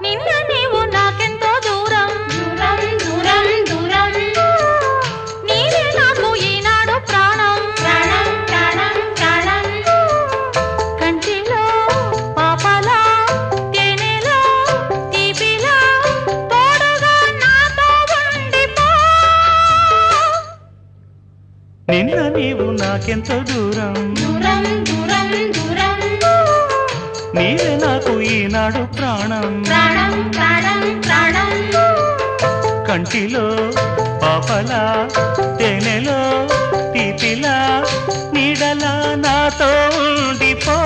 నిన్న నీవు నాకెంతో దూరం దూరం దూరం దూరం నీవే నాకు ఈనాడు ప్రాణం ప్రాణం ప్రాణం ప్రాణం కంటిలో పాపలా తేనెలో తీపిలా తోడుగా నాతో ఉండిపో నిన్న నీవు నాకెంతో దూరం దూరం దూరం దూరం నీవే నాకు ఈనాడు ప్రాణం ప్రాణం ప్రాణం ప్రాణం కంటిలో పాపలా తేనెలో తీపిలా నీడలా నాతో ఉండిపో